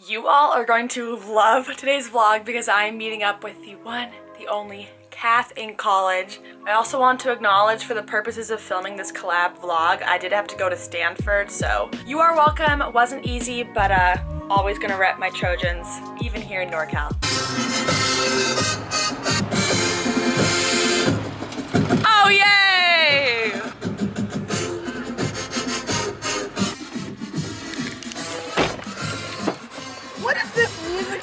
You all are going to love today's vlog because I am meeting up with the one, the only Cath in college. I also want to acknowledge, for the purposes of filming this collab vlog, I did have to go to Stanford, so you are welcome. It wasn't easy, but always gonna rep my Trojans, even here in NorCal. Oh, yay! What is this music?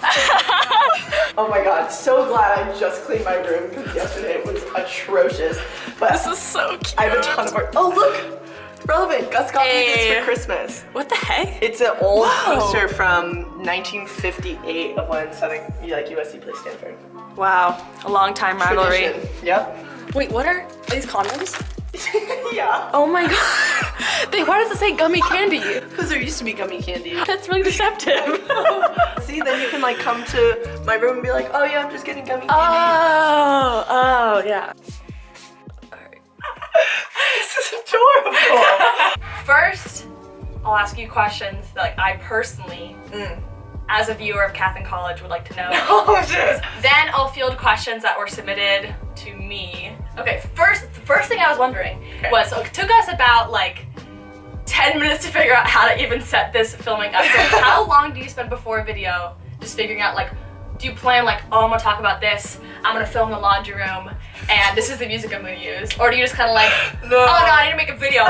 Oh my god, so glad I just cleaned my room because yesterday it was atrocious. But This is so cute. I have a ton of art. Oh look! Relevant. Gus got me this for Christmas. What the heck? It's an old poster from 1958 of when USC plays Stanford. Wow, a long time rivalry. Tradition. Yep. Wait, what are these condoms? Yeah. Oh my god. Why does it say gummy candy? Because there used to be gummy candy. That's really deceptive. See, then you can like come to my room and be like, oh yeah, I'm just getting gummy candy. Oh, yeah. This is adorable. First, I'll ask you questions that I personally, as a viewer of Cath in college, would like to know. Oh shit. Then I'll field questions that were submitted to me. Okay, the first thing I was wondering was, so it took us about 10 minutes to figure out how to even set this filming up. So how long do you spend before a video just figuring out do you plan oh, I'm gonna talk about this, I'm gonna film the laundry room, and this is the music I'm gonna use? Or do you just kind of no. Oh no, I need to make a video.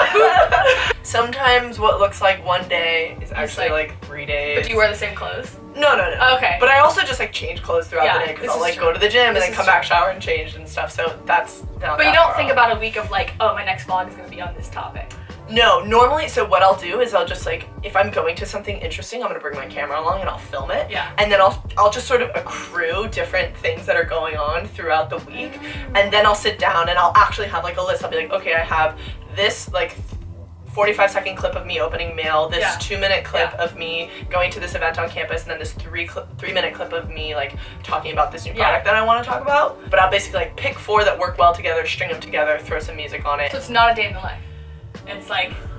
Sometimes what looks like one day is actually 3 days. But do you wear the same clothes? No. Okay. But I also just change clothes throughout the day because I'll go to the gym and then come back, shower, and change and stuff. So that's not. But you don't think about a week of oh, my next vlog is gonna be on this topic. No, normally, so what I'll do is I'll just if I'm going to something interesting, I'm gonna bring my camera along and I'll film it. Yeah. And then I'll just sort of accrue different things that are going on throughout the week. And then I'll sit down and I'll actually have a list. I'll be okay, I have this 45-second clip of me opening mail, this 2-minute clip of me going to this event on campus, and then this 3-minute clip of me talking about this new product that I want to talk about. But I'll basically pick 4 that work well together, string them together, throw some music on it. So it's not a day in the life. It's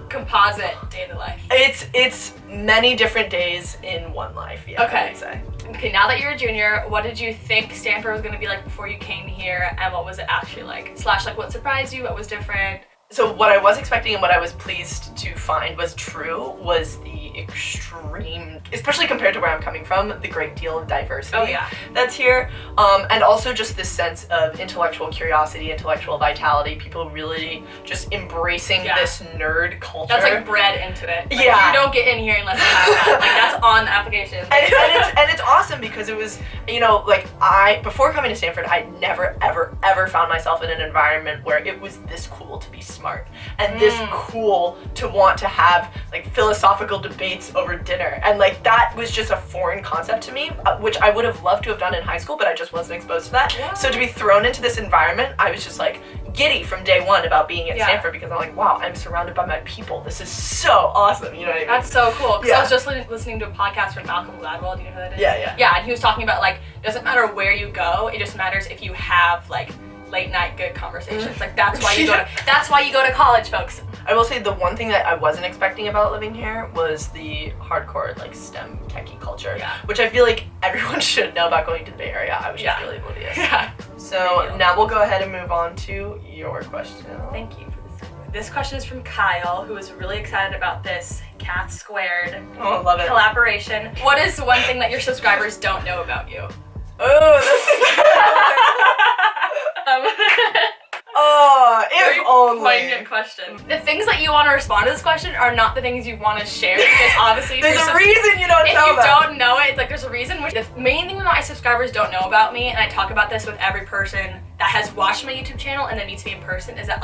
composite day in the life. It's many different days in one life, yeah, okay. I would say. Okay, now that you're a junior, what did you think Stanford was gonna be like before you came here, and what was it actually like? / what surprised you, what was different? So what I was expecting and what I was pleased to find was true was the extreme, especially compared to where I'm coming from, the great deal of diversity that's here. And also just this sense of intellectual curiosity, intellectual vitality, people really just embracing this nerd culture. That's bred into it. You don't get in here unless you have that. That's on the application. and it's awesome because it was, before coming to Stanford, I never, ever found myself in an environment where it was this cool to be smart and this cool to want to have philosophical debates over dinner, and that was just a foreign concept to me, which I would have loved to have done in high school, but I just wasn't exposed to that. So to be thrown into this environment, I was just giddy from day one about being at Stanford, because I'm wow, I'm surrounded by my people, this is so awesome, you know what I mean? That's so cool, because I was just listening to a podcast from Malcolm Gladwell. Do you know who that is? Yeah, and he was talking about it doesn't matter where you go, it just matters if you have late night good conversations. That's why you go to college, folks. I will say the one thing that I wasn't expecting about living here was the hardcore STEM techie culture, which I feel everyone should know about going to the Bay Area. I was just really oblivious. So now we'll go ahead and move on to your question. Thank you for this. This question is from Kyle, who is really excited about this Cath Squared collaboration. What is one thing that your subscribers don't know about you? If only. Poignant question. The things that you want to respond to this question are not the things you want to share, because obviously there's a reason you don't know that. If you don't know it, there's a reason. The main thing that my subscribers don't know about me, and I talk about this with every person that has watched my YouTube channel and then meets me in person, is that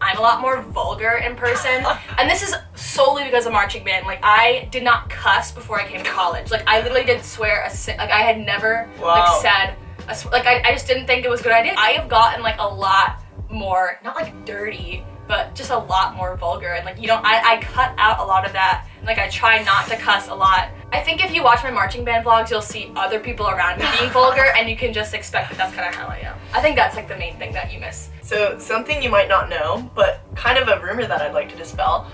I'm a lot more vulgar in person. And this is solely because of marching band. I did not cuss before I came to college. I literally didn't swear I had never said I just didn't think it was a good idea. I have gotten a lot more, not dirty, but just a lot more vulgar, and I cut out a lot of that, and I try not to cuss a lot. I think if you watch my marching band vlogs, you'll see other people around me being vulgar, and you can just expect that that's kind of how I am. I think that's the main thing that you miss. So something you might not know, but kind of a rumor that I'd like to dispel,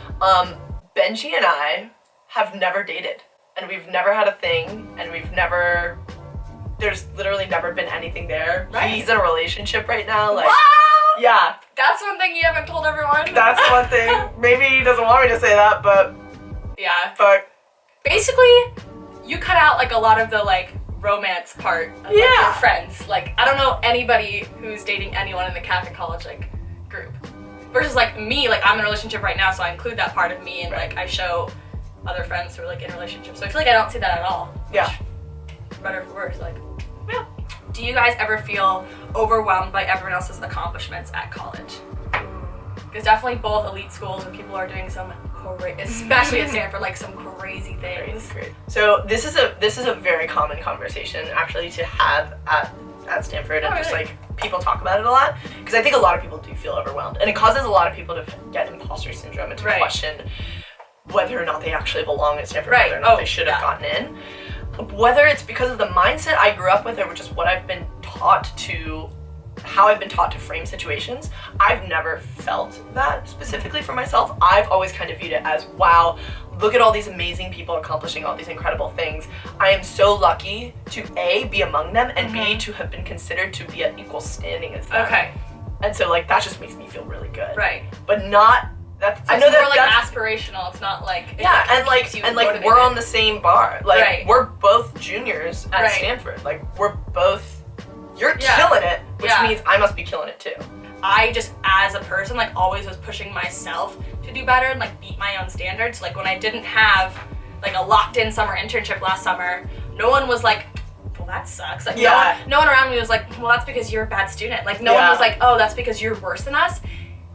Benji and I have never dated. and we've never had a thing, and there's literally never been anything there. Right. He's in a relationship right now. Like, wow! yeah. That's one thing you haven't told everyone. That's one thing. Maybe he doesn't want me to say that, but yeah. fuck. Basically, you cut out like a lot of the like romance part of like, your friends. Like, I don't know anybody who's dating anyone in the Catholic college like group. Versus like me, like I'm in a relationship right now, so I include that part of me, and like I show other friends who are like in relationships. So I feel like I don't see that at all. Yeah. For better or for worse, like. Yeah. Do you guys ever feel overwhelmed by everyone else's accomplishments at college? Because definitely both elite schools where people are doing some especially at Stanford, like some crazy things. Great. So this is a very common conversation actually to have at Stanford, and just like people talk about it a lot, because I think a lot of people do feel overwhelmed, and it causes a lot of people to get imposter syndrome and to question whether or not they actually belong at Stanford, whether or not they should have gotten in. Whether it's because of the mindset I grew up with, or just what I've been taught to, how I've been taught to frame situations, I've never felt that specifically for myself. I've always kind of viewed it as, wow, look at all these amazing people accomplishing all these incredible things. I am so lucky to A, be among them, and B, to have been considered to be at equal standing as them. Okay. And so like that just makes me feel really good. Right. But not that's so I know it's more that's like aspirational. It's not like and like we're on the same bar. Like we're both juniors at Stanford. Like we're both you're killing it, which means I must be killing it too. I just, as a person, like always was pushing myself to do better and like beat my own standards. Like when I didn't have like a locked-in summer internship last summer, no one was like, well, that sucks. Like no one around me was like, well, that's because you're a bad student. Like no one was like, oh, that's because you're worse than us.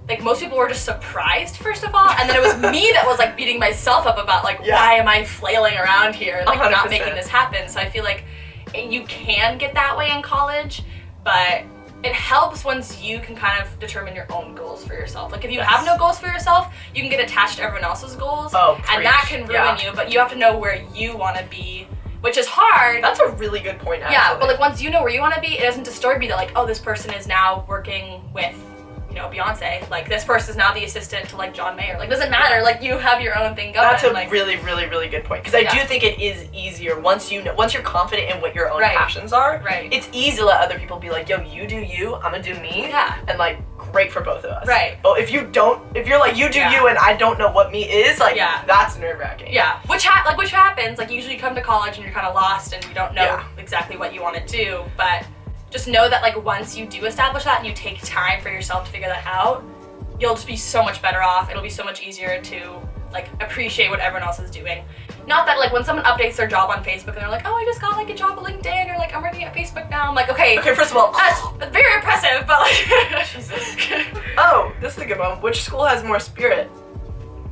Like most people were just surprised, first of all, and then it was me that was like beating myself up about like, why am I flailing around here, like 100%. Not making this happen. So I feel like you can get that way in college, but it helps once you can kind of determine your own goals for yourself. Like if you have no goals for yourself, you can get attached to everyone else's goals, and that can ruin you, but you have to know where you want to be, which is hard. That's a really good point, actually. Yeah, but like once you know where you want to be, it doesn't disturb you that like, oh, this person is now working with, you know, Beyonce. Like this person is now the assistant to like John Mayer. Like doesn't matter. Like you have your own thing going. That's a like, really, really, really good point. Because I do think it is easier once you're confident in what your own passions are. Right. It's easy to let other people be like, yo, you do you, I'm gonna do me. Yeah. And like great for both of us. Right. But if you're like you do you and I don't know what me is, like that's nerve-wracking. Yeah. Which happens. Like usually you come to college and you're kind of lost and you don't know exactly what you want to do, but just know that like once you do establish that and you take time for yourself to figure that out, you'll just be so much better off. It'll be so much easier to like appreciate what everyone else is doing. Not that like when someone updates their job on Facebook and they're like, oh, I just got like a job at LinkedIn, or like I'm working at Facebook now. I'm like, okay, first of all, that's very impressive, but like Jesus. Oh, this is a good one. Which school has more spirit?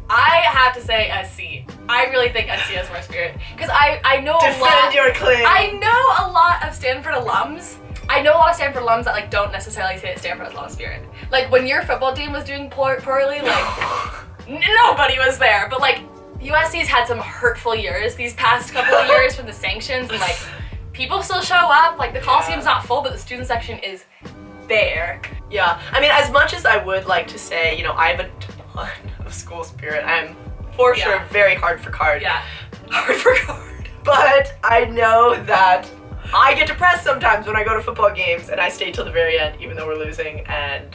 I have to say SC. I really think SC has more spirit. Because I know Defend your claim. I know a lot of Stanford alums. I know a lot of Stanford alums that like don't necessarily say that Stanford has a lot of spirit. Like when your football team was doing poorly, like nobody was there. But like USC's had some hurtful years these past couple of years from the sanctions, and like people still show up. Like the Coliseum's not full, but the student section is there. Yeah, I mean, as much as I would like to say, you know, I have a ton of school spirit. I'm for sure very hard for card. Yeah, hard for card. But I know that I get depressed sometimes when I go to football games and I stay till the very end, even though we're losing, and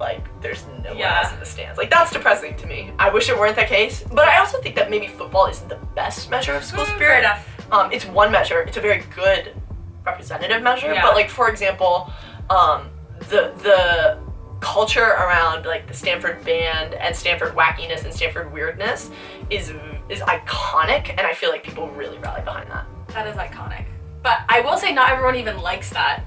like there's no one else in the stands. Like that's depressing to me. I wish it weren't that case, but I also think that maybe football isn't the best measure of school spirit. Fair enough. It's one measure. It's a very good representative measure, but like for example, the culture around like the Stanford band and Stanford wackiness and Stanford weirdness is iconic, and I feel like people really rally behind that. That is iconic. But I will say not everyone even likes that.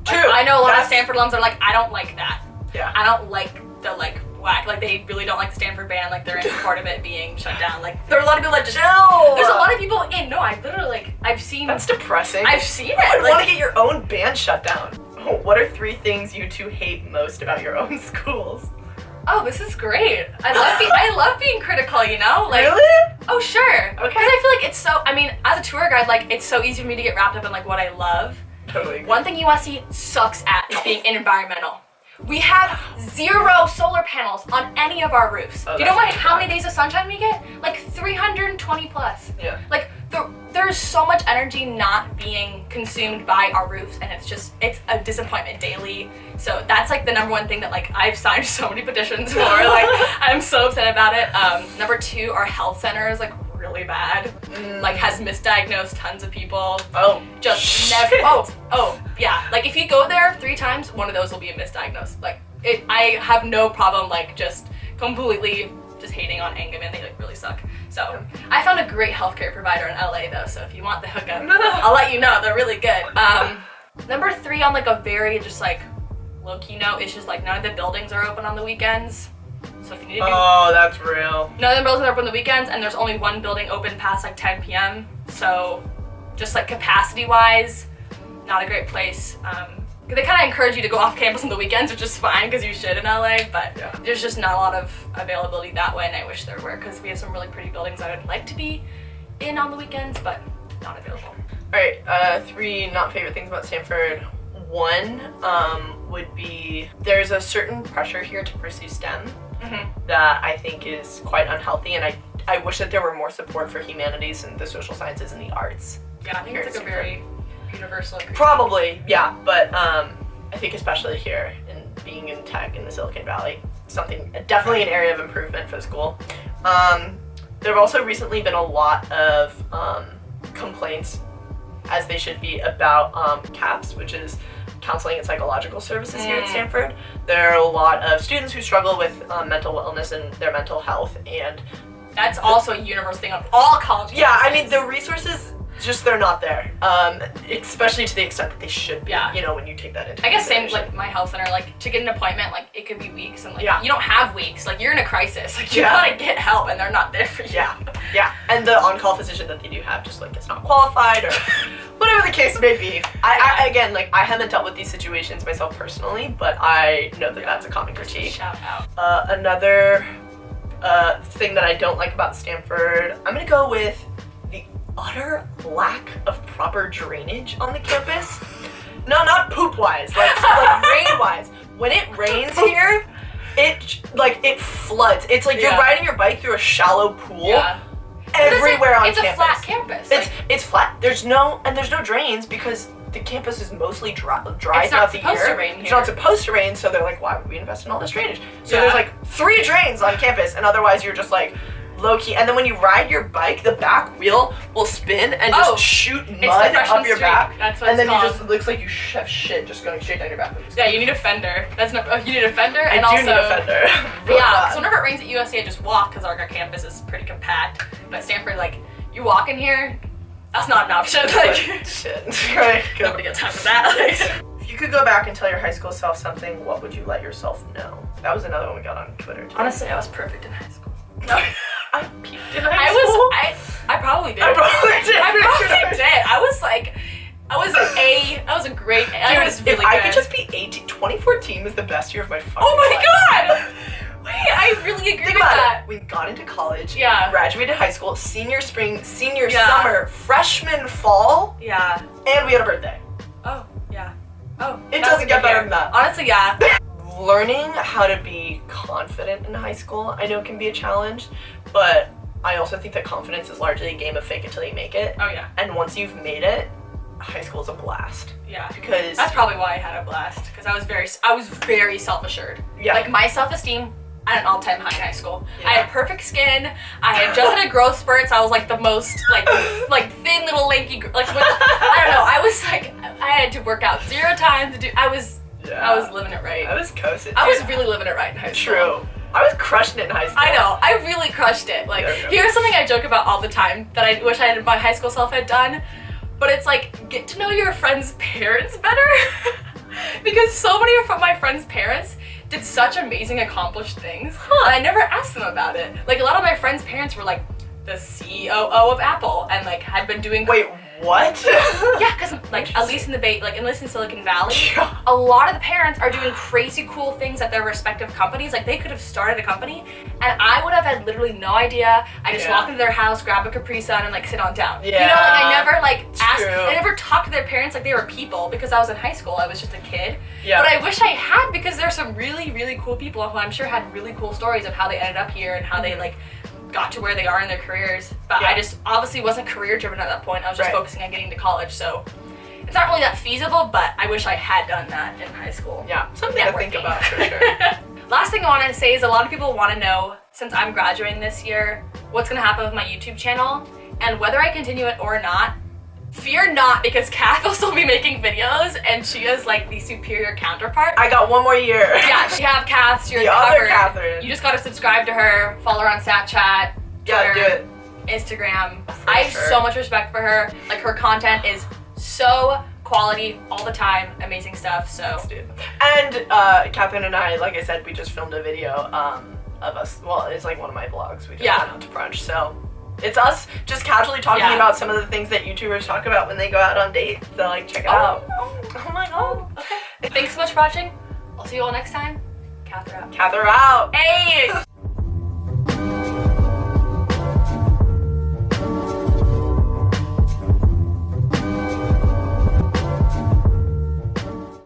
True. Like, I know a lot of Stanford alums are like, I don't like that. Yeah. I don't like the like whack. Like they really don't like the Stanford band. Like they're in support of it being shut down. Like there are a lot of people that just There's a lot of people in. No, I literally like I've seen. That's depressing. I've seen it. I want to get your own band shut down. Oh, what are 3 things you two hate most about your own schools? Oh, this is great. I love being critical, you know? Like, really? Oh, sure. Okay. Because I feel like it's so, I mean, as a tour guide, like, it's so easy for me to get wrapped up in, like, what I love. Totally. One thing USC sucks at is being environmental. We have 0 solar panels on any of our roofs. Oh, Do you know that's how many days of sunshine we get? Like 320 plus. Yeah. Like there's so much energy not being consumed by our roofs, and it's a disappointment daily. So that's like the number one thing that like I've signed so many petitions for. Like I'm so upset about it. Number 2, our health center is like really bad. Like has misdiagnosed tons of people. Oh. Just never. Oh yeah. Like if you go there 3 times, one of those will be a misdiagnosed. Like I have no problem like just completely just hating on Engelman. They like really suck. So I found a great healthcare provider in LA though. So if you want the hookup, I'll let you know. They're really good. Number 3 on like a very just like low key note is just like none of the buildings are open on the weekends. So if you need to do Oh, that's real. none of the buildings are open on the weekends, and there's only one building open past like 10 p.m. So just like capacity wise, not a great place. They kind of encourage you to go off campus on the weekends, which is fine because you should in LA, but there's just not a lot of availability that way, and I wish there were because we have some really pretty buildings I would like to be in on the weekends, but not available. All right, 3 not favorite things about Stanford. 1 would be there's a certain pressure here to pursue STEM that I think is quite unhealthy, and I wish that there were more support for humanities and the social sciences and the arts. Yeah, I think it's like a very universal agreement. Probably, yeah, but I think especially here in being in tech in the Silicon Valley, definitely an area of improvement for the school. There have also recently been a lot of complaints, as they should be, about CAPS, which is counseling and psychological services here at Stanford. There are a lot of students who struggle with mental wellness and their mental health, and that's also a universal thing on all college campuses. Yeah, I mean, the resources, just they're not there, especially to the extent that they should be, you know, when you take that into I guess same consideration. like my health center, like to get an appointment, like it could be weeks, and like Yeah. you don't have weeks, like you're in a crisis, like you gotta get help, and they're not there for you. Yeah, and the on-call physician that they do have just like is not qualified or whatever the case may be. I again, like I haven't dealt with these situations myself personally, but I know that that's a common critique. Shout out. Another thing that I don't like about Stanford, I'm gonna go with the utter lack of proper drainage on the campus. No, not poop-wise, like rain-wise. When it rains here, it floods. It's like you're riding your bike through a shallow pool everywhere on campus. It's a flat campus. It's flat. There's no drains because the campus is mostly dry throughout the year. It's not supposed to rain here. It's not supposed to rain, so they're like, why would we invest in all this drainage? So there's like 3 drains on campus, and otherwise you're just like low key. And then when you ride your bike, the back wheel will spin and just shoot mud up your back. That's what and then called. you just it looks like you have shit just going straight down your back. Yeah, you need a fender. You need a fender, I and do also need a fender. So whenever it rains at USC, I just walk because our campus is pretty compact. But Stanford, like you walk in here, that's not an option. Like shit. nobody got time for that. If you could go back and tell your high school self something, what would you let yourself know? That was another one we got on Twitter too. Honestly, I was perfect in high school. No. I peaked in high school. I probably did. I probably did. I was a great A. I was really if I good. could just be 18, 2014 was the best year of my fucking Oh my life. god! Wait, I really agree Think with about that. it. We got into college, Yeah. graduated high school, senior spring, senior summer, freshman fall, Yeah. and we had a birthday. Oh, yeah. Oh. It that was doesn't a get good better year. than that. Honestly, yeah. Learning how to be confident in high school, I know can be a challenge, but I also think that confidence is largely a game of fake it till you make it. Oh yeah. And once you've made it, high school is a blast. Yeah. Because that's probably why I had a blast, because I was very self-assured. Yeah. Like my self-esteem at an all-time high in high school. Yeah. I had perfect skin. I had just had a growth spurt, so I was like the most like thin little lanky I don't know. I was like I had to work out 0 times to do. I was living it right. I was coasting. I was really living it right in high school. True. I was crushing it in high school. I know. I really crushed it. Like, here's something I joke about all the time that I wish my high school self had done. But it's like, get to know your friends' parents better. Because so many of my friends' parents did such amazing, accomplished things. And I never asked them about it. Like, a lot of my friends' parents were like the COO of Apple and like had been doing... Wait, What? Yeah, because like at least in the Bay, like at least in Silicon Valley, Yeah. a lot of the parents are doing crazy cool things at their respective companies. Like they could have started a company, and I would have had literally no idea. I just walk into their house, grab a Capri Sun, and like sit on down. Yeah. You know, like I never like asked. True. I never talked to their parents like they were people because I was in high school. I was just a kid. Yeah. But I wish I had because there's some really really cool people who I'm sure had really cool stories of how they ended up here and how they like got to where they are in their careers. But I just obviously wasn't career driven at that point. I was just focusing on getting to college, so it's not really that feasible, but I wish I had done that in high school. Yeah, something to think about for sure. Last thing I want to say is a lot of people want to know, since I'm graduating this year, what's going to happen with my YouTube channel and whether I continue it or not. Fear not, because Cath will still be making videos and she is like the superior counterpart. I got one more year. Yeah, you have Cath, you're the covered. other Katherine. You just gotta subscribe to her, follow her on Snapchat, Yeah, do Twitter, it. Instagram. For I have sure. so much respect for her. Like her content is so quality all the time, amazing stuff. So Dude. And Katherine and I, like I said, we just filmed a video of us. Well, it's like one of my vlogs. We just went out to brunch, so it's us just casually talking about some of the things that YouTubers talk about when they go out on dates. So like, check it out. Oh my god. okay. Thanks so much for watching. I'll see you all next time. Cath out. Katherine out. Hey!